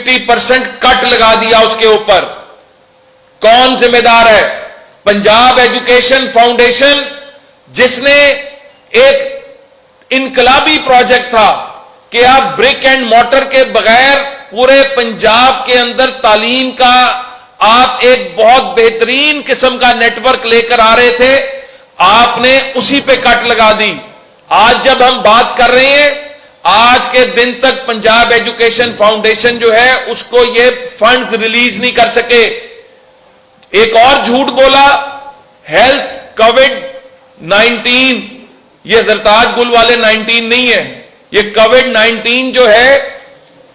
50% کٹ لگا دیا اس کے اوپر. کون ذمہ دار ہے؟ پنجاب ایجوکیشن فاؤنڈیشن، جس نے ایک انقلابی پروجیکٹ تھا کہ آپ بریک اینڈ مارٹر کے بغیر پورے پنجاب کے اندر تعلیم کا آپ ایک بہت بہترین قسم کا نیٹ ورک لے کر آ رہے تھے، آپ نے اسی پہ کٹ لگا دی. آج جب ہم بات کر رہے ہیں، آج کے دن تک پنجاب ایجوکیشن فاؤنڈیشن جو ہے اس کو یہ فنڈز ریلیز نہیں کر سکے. ایک اور جھوٹ بولا، ہیلتھ کووڈ-19، یہ زرتاج گل والے 19 نہیں ہے، یہ کووڈ-19 جو ہے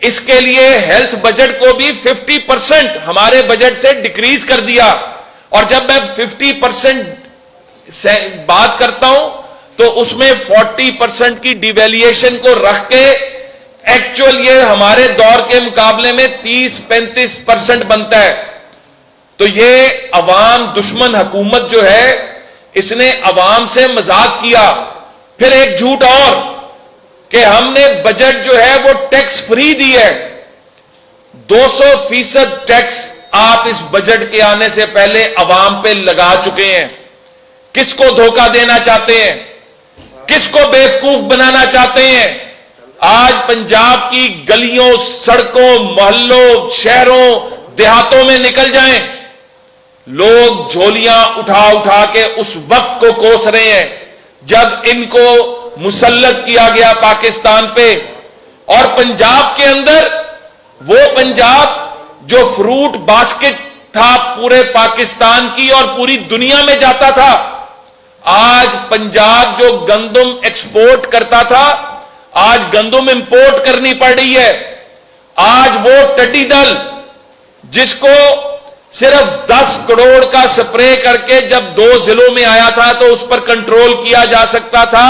اس کے لیے ہیلتھ بجٹ کو بھی 50% ہمارے بجٹ سے ڈکریز کر دیا. اور جب میں 50% سے بات کرتا ہوں تو اس میں 40% کی ڈیویلیشن کو رکھ کے ایکچوئل یہ ہمارے دور کے مقابلے میں 30-35% بنتا ہے. تو یہ عوام دشمن حکومت جو ہے اس نے عوام سے مذاق کیا. پھر ایک جھوٹ اور کہ ہم نے بجٹ جو ہے وہ ٹیکس فری دی ہے. 200% ٹیکس آپ اس بجٹ کے آنے سے پہلے عوام پہ لگا چکے ہیں. کس کو دھوکہ دینا چاہتے ہیں؟ کس کو بیوقوف بنانا چاہتے ہیں؟ آج پنجاب کی گلیوں، سڑکوں، محلوں، شہروں، دیہاتوں میں نکل جائیں، لوگ جھولیاں اٹھا اٹھا کے اس وقت کو کوس رہے ہیں جب ان کو مسلط کیا گیا پاکستان پہ. اور پنجاب کے اندر وہ پنجاب جو فروٹ باسکٹ تھا پورے پاکستان کی اور پوری دنیا میں جاتا تھا، آج پنجاب جو گندم ایکسپورٹ کرتا تھا آج گندم امپورٹ کرنی پڑ رہی ہے. آج وہ ٹڈی دل جس کو صرف 10 کروڑ کا سپرے کر کے جب 2 ضلعوں میں آیا تھا تو اس پر کنٹرول کیا جا سکتا تھا،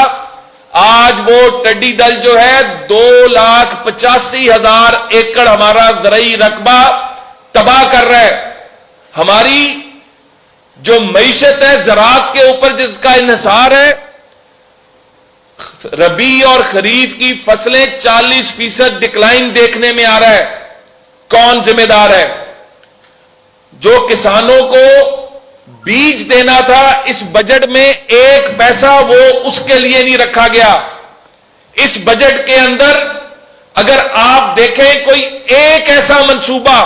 آج وہ ٹڈی دل جو ہے 2,85,000 ایکڑ ہمارا زرعی رقبہ تباہ کر رہا ہے. ہماری جو معیشت ہے زراعت کے اوپر جس کا انحصار ہے، ربیع اور خریف کی فصلیں 40% ڈکلائن دیکھنے میں آ رہا ہے. کون ذمہ دار ہے؟ جو کسانوں کو بیج دینا تھا اس بجٹ میں 1 پیسہ وہ اس کے لیے نہیں رکھا گیا. اس بجٹ کے اندر اگر آپ دیکھیں کوئی ایک ایسا منصوبہ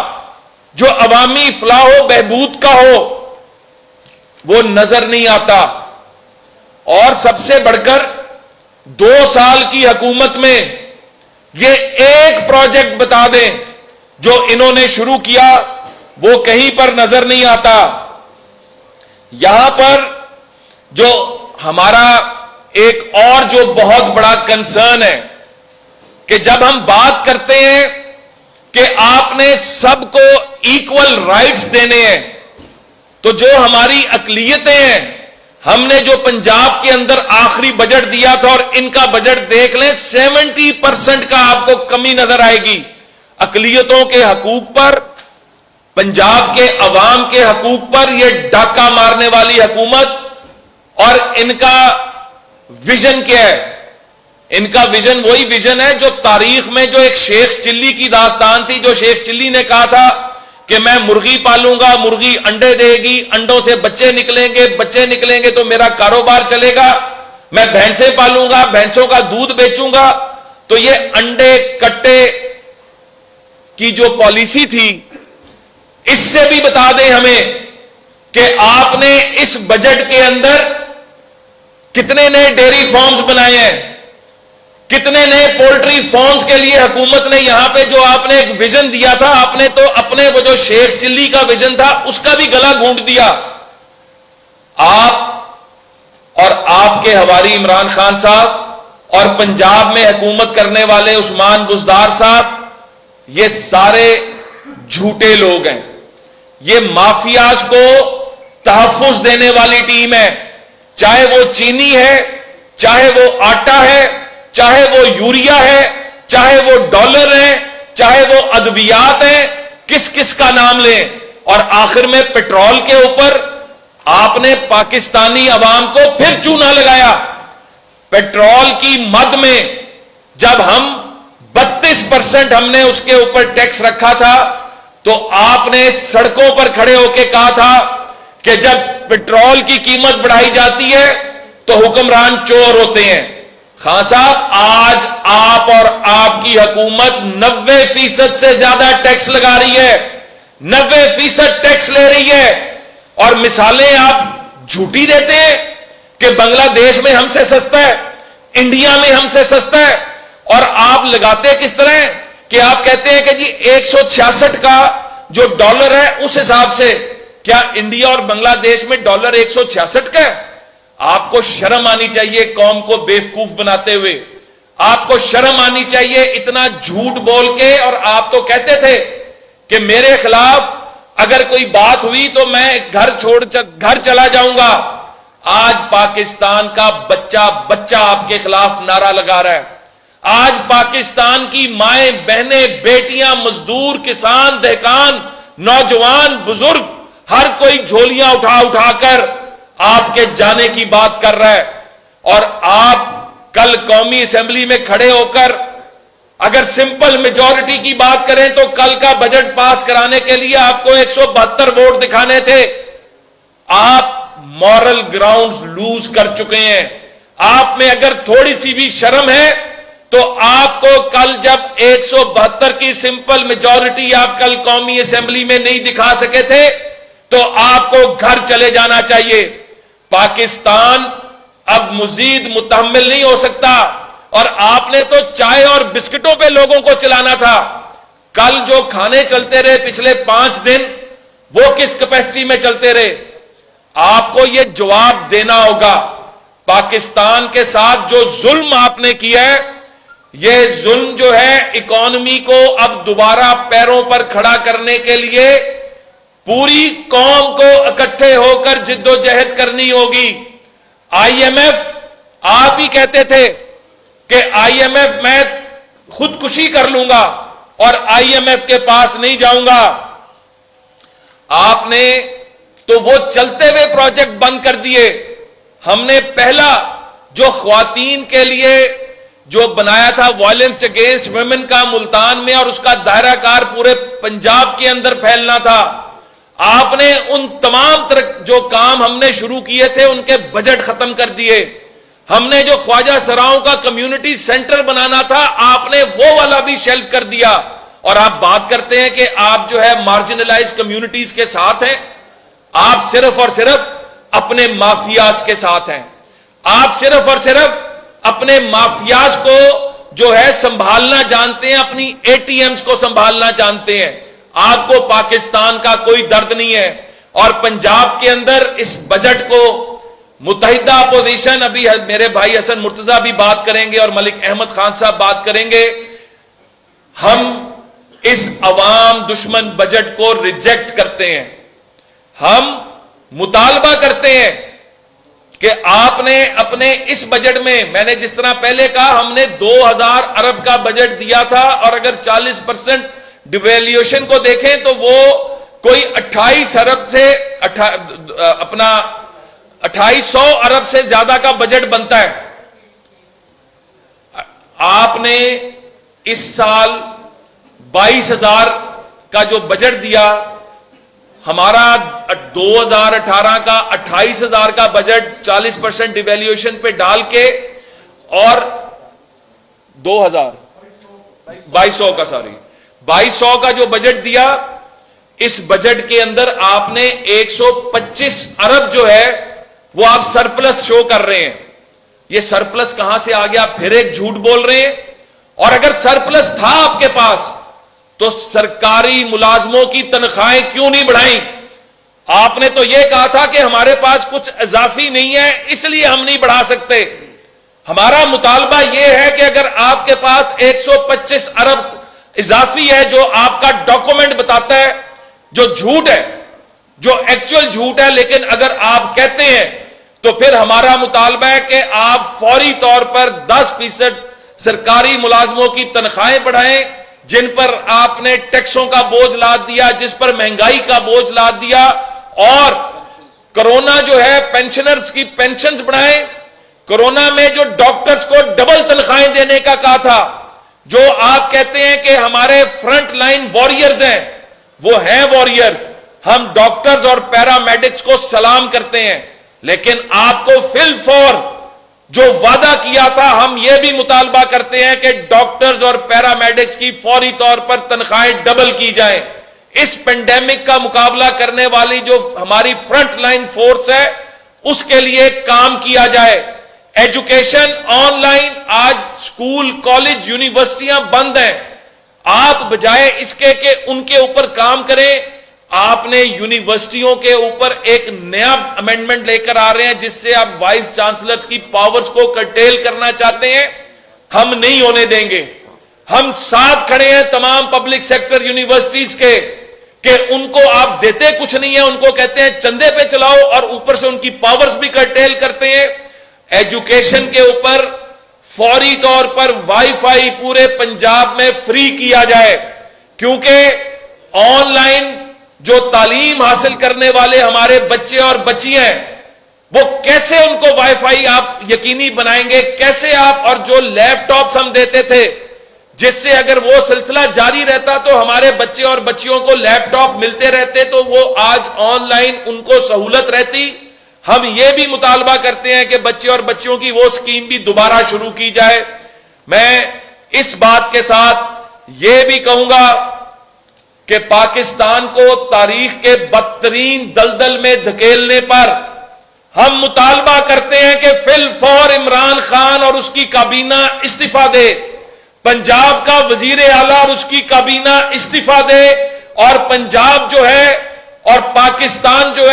جو عوامی فلاح و بہبود کا ہو وہ نظر نہیں آتا. اور سب سے بڑھ کر 2 سال کی حکومت میں یہ ایک پروجیکٹ بتا دیں جو انہوں نے شروع کیا وہ کہیں پر نظر نہیں آتا. یہاں پر جو ہمارا ایک اور جو بہت بڑا کنسرن ہے کہ جب ہم بات کرتے ہیں کہ آپ نے سب کو ایکول رائٹس دینے ہیں، تو جو ہماری اقلیتیں ہیں، ہم نے جو پنجاب کے اندر آخری بجٹ دیا تھا اور ان کا بجٹ دیکھ لیں 70% کا آپ کو کمی نظر آئے گی. اقلیتوں کے حقوق پر، پنجاب کے عوام کے حقوق پر یہ ڈاکہ مارنے والی حکومت. اور ان کا ویژن کیا ہے؟ ان کا ویژن وہی ویژن ہے جو تاریخ میں جو ایک شیخ چلی کی داستان تھی، جو شیخ چلی نے کہا تھا کہ میں مرغی پالوں گا، مرغی انڈے دے گی، انڈوں سے بچے نکلیں گے، بچے نکلیں گے تو میرا کاروبار چلے گا، میں بھینسیں پالوں گا، بھینسوں کا دودھ بیچوں گا. تو یہ انڈے کٹے کی جو پالیسی تھی، اس سے بھی بتا دیں ہمیں کہ آپ نے اس بجٹ کے اندر کتنے نئے ڈیری فارمز بنائے ہیں، کتنے نئے پولٹری فارمز کے لیے حکومت نے یہاں پہ جو آپ نے ایک ویژن دیا تھا، آپ نے تو اپنے وہ جو شیخ چلی کا ویژن تھا اس کا بھی گلا گھونٹ دیا. آپ اور آپ کے حواری عمران خان صاحب اور پنجاب میں حکومت کرنے والے عثمان بزدار صاحب یہ سارے جھوٹے لوگ ہیں. یہ مافیاز کو تحفظ دینے والی ٹیم ہے، چاہے وہ چینی ہے، چاہے وہ آٹا ہے، چاہے وہ یوریا ہے، چاہے وہ ڈالر ہے، چاہے وہ ادویات ہیں، کس کس کا نام لیں. اور آخر میں پیٹرول کے اوپر آپ نے پاکستانی عوام کو پھر چونا لگایا. پیٹرول کی مد میں جب ہم 40% ہم نے اس کے اوپر ٹیکس رکھا تھا تو آپ نے سڑکوں پر کھڑے ہو کے کہا تھا کہ جب پٹرول کی قیمت بڑھائی جاتی ہے تو حکمران چور ہوتے ہیں. خان صاحب آج آپ اور آپ کی حکومت 90% سے زیادہ ٹیکس لگا رہی ہے, 90% ٹیکس لے رہی ہے, اور مثالیں آپ جھوٹی دیتے ہیں کہ بنگلہ دیش میں ہم سے سستا ہے, انڈیا میں ہم سے سستا ہے, اور آپ لگاتے کس طرح ہیں کہ آپ کہتے ہیں کہ جی 166 کا جو ڈالر ہے اس حساب سے. کیا انڈیا اور بنگلہ دیش میں ڈالر 166 کا ہے؟ آپ کو شرم آنی چاہیے قوم کو بیوقوف بناتے ہوئے, آپ کو شرم آنی چاہیے اتنا جھوٹ بول کے. اور آپ تو کہتے تھے کہ میرے خلاف اگر کوئی بات ہوئی تو میں گھر چلا جاؤں گا. آج پاکستان کا بچہ آپ کے خلاف نعرہ لگا رہا ہے. آج پاکستان کی مائیں بہنیں بیٹیاں مزدور کسان دہقان نوجوان بزرگ ہر کوئی جھولیاں اٹھا کر آپ کے جانے کی بات کر رہا ہے. اور آپ کل قومی اسمبلی میں کھڑے ہو کر اگر سمپل میجورٹی کی بات کریں تو کل کا بجٹ پاس کرانے کے لیے آپ کو 172 ووٹ دکھانے تھے. آپ مورل گراؤنڈز لوز کر چکے ہیں. آپ میں اگر تھوڑی سی بھی شرم ہے تو آپ کو کل جب 172 کی سمپل میجورٹی آپ کل قومی اسمبلی میں نہیں دکھا سکے تھے تو آپ کو گھر چلے جانا چاہیے. پاکستان اب مزید متحمل نہیں ہو سکتا. اور آپ نے تو چائے اور بسکٹوں پہ لوگوں کو چلانا تھا. کل جو کھانے چلتے رہے پچھلے 5 دن وہ کس کیپیسٹی میں چلتے رہے؟ آپ کو یہ جواب دینا ہوگا. پاکستان کے ساتھ جو ظلم آپ نے کیا ہے, یہ ظلم جو ہے اکانومی کو اب دوبارہ پیروں پر کھڑا کرنے کے لیے پوری قوم کو اکٹھے ہو کر جد و جہد کرنی ہوگی. آئی ایم ایف آپ ہی کہتے تھے کہ آئی ایم ایف میں خودکشی کر لوں گا اور آئی ایم ایف کے پاس نہیں جاؤں گا. آپ نے تو وہ چلتے ہوئے پروجیکٹ بند کر دیے. ہم نے پہلا جو خواتین کے لیے جو بنایا تھا وائلنس اگینسٹ ویمن کا ملتان میں, اور اس کا دائرہ کار پورے پنجاب کے اندر پھیلنا تھا, آپ نے ان تمام جو کام ہم نے شروع کیے تھے ان کے بجٹ ختم کر دیے. ہم نے جو خواجہ سراؤں کا کمیونٹی سینٹر بنانا تھا آپ نے وہ والا بھی شیلف کر دیا. اور آپ بات کرتے ہیں کہ آپ جو ہے مارجنلائز کمیونٹیز کے ساتھ ہیں. آپ صرف اور صرف اپنے مافیاز کے ساتھ ہیں. آپ صرف اور صرف اپنے مافیاز کو جو ہے سنبھالنا جانتے ہیں, اپنی اے ٹی ایمز کو سنبھالنا جانتے ہیں. آپ کو پاکستان کا کوئی درد نہیں ہے. اور پنجاب کے اندر اس بجٹ کو متحدہ اپوزیشن, ابھی میرے بھائی حسن مرتضیٰ بھی بات کریں گے اور ملک احمد خان صاحب بات کریں گے, ہم اس عوام دشمن بجٹ کو ریجیکٹ کرتے ہیں. ہم مطالبہ کرتے ہیں کہ آپ نے اپنے اس بجٹ میں نے جس طرح پہلے کہا ہم نے 2000 ارب کا بجٹ دیا تھا, اور اگر 40% ڈیویلیوشن کو دیکھیں تو وہ کوئی 28 ارب سے اپنا 2800 ارب سے زیادہ کا بجٹ بنتا ہے. آپ نے اس سال 22,000 کا جو بجٹ دیا, ہمارا 2018 کا 28,000 کا بجٹ 40% ڈیویلیوشن پہ ڈال کے اور 2200 کا جو بجٹ دیا, اس بجٹ کے اندر آپ نے 125 ارب جو ہے وہ آپ سرپلس شو کر رہے ہیں. یہ سرپلس کہاں سے آ گیا؟ پھر ایک جھوٹ بول رہے ہیں. اور اگر سرپلس تھا آپ کے پاس تو سرکاری ملازموں کی تنخواہیں کیوں نہیں بڑھائیں؟ آپ نے تو یہ کہا تھا کہ ہمارے پاس کچھ اضافی نہیں ہے اس لیے ہم نہیں بڑھا سکتے. ہمارا مطالبہ یہ ہے کہ اگر آپ کے پاس 125 ارب اضافی ہے جو آپ کا ڈاکومنٹ بتاتا ہے, جو جھوٹ ہے, جو ایکچوئل جھوٹ ہے, لیکن اگر آپ کہتے ہیں تو پھر ہمارا مطالبہ ہے کہ آپ فوری طور پر 10% سرکاری ملازموں کی تنخواہیں بڑھائیں جن پر آپ نے ٹیکسوں کا بوجھ لاد دیا, جس پر مہنگائی کا بوجھ لاد دیا, اور کرونا جو ہے پینشنرز کی پینشنز بڑھائیں. کرونا میں جو ڈاکٹرز کو ڈبل تنخواہیں دینے کا کہا تھا, جو آپ کہتے ہیں کہ ہمارے فرنٹ لائن وارئرز ہیں، وہ ہیں وارئرز، ہم ڈاکٹرز اور پیرامیڈکس کو سلام کرتے ہیں، لیکن آپ کو فی الفور جو وعدہ کیا تھا، ہم یہ بھی مطالبہ کرتے ہیں کہ ڈاکٹرز اور پیرامیڈکس کی فوری طور پر تنخواہیں ڈبل کی جائیں۔ اس پینڈیمک کا مقابلہ کرنے والی جو ہماری فرنٹ لائن فورس ہے، اس کے لیے کام کیا جائے۔ ایجوکیشن آن لائن، آج سکول، کالج، یونیورسٹیاں بند ہیں۔ آپ بجائے اس کے کہ ان کے اوپر کام کریں، آپ نے یونیورسٹیوں کے اوپر ایک نیا امینڈمنٹ لے کر آ رہے ہیں جس سے آپ وائس چانسلرز کی پاورز کو کرٹیل کرنا چاہتے ہیں۔ ہم نہیں ہونے دیں گے۔ ہم ساتھ کھڑے ہیں تمام پبلک سیکٹر یونیورسٹیز کے کہ ان کو آپ دیتے کچھ نہیں ہیں، ان کو کہتے ہیں چندے پہ چلاؤ، اور اوپر سے ان کی پاورز بھی کرٹیل کرتے ہیں۔ ایجوکیشن کے اوپر فوری طور پر وائی فائی پورے پنجاب میں فری کیا جائے، کیونکہ آن لائن جو تعلیم حاصل کرنے والے ہمارے بچے اور بچیاں ہیں، وہ کیسے ان کو وائی فائی آپ یقینی بنائیں گے؟ کیسے آپ؟ اور جو لیپ ٹاپس ہم دیتے تھے، جس سے اگر وہ سلسلہ جاری رہتا تو ہمارے بچے اور بچیوں کو لیپ ٹاپ ملتے رہتے، تو وہ آج آن لائن ان کو سہولت رہتی۔ ہم یہ بھی مطالبہ کرتے ہیں کہ بچے اور بچیوں کی وہ اسکیم بھی دوبارہ شروع کی جائے۔ میں اس بات کے ساتھ یہ بھی کہوں گا کہ پاکستان کو تاریخ کے بدترین دلدل میں دھکیلنے پر ہم مطالبہ کرتے ہیں کہ فی الفور عمران خان اور اس کی کابینہ استعفیٰ دے، پنجاب کا وزیر اعلیٰ اور اس کی کابینہ استعفیٰ دے، اور پنجاب جو ہے اور پاکستان جو ہے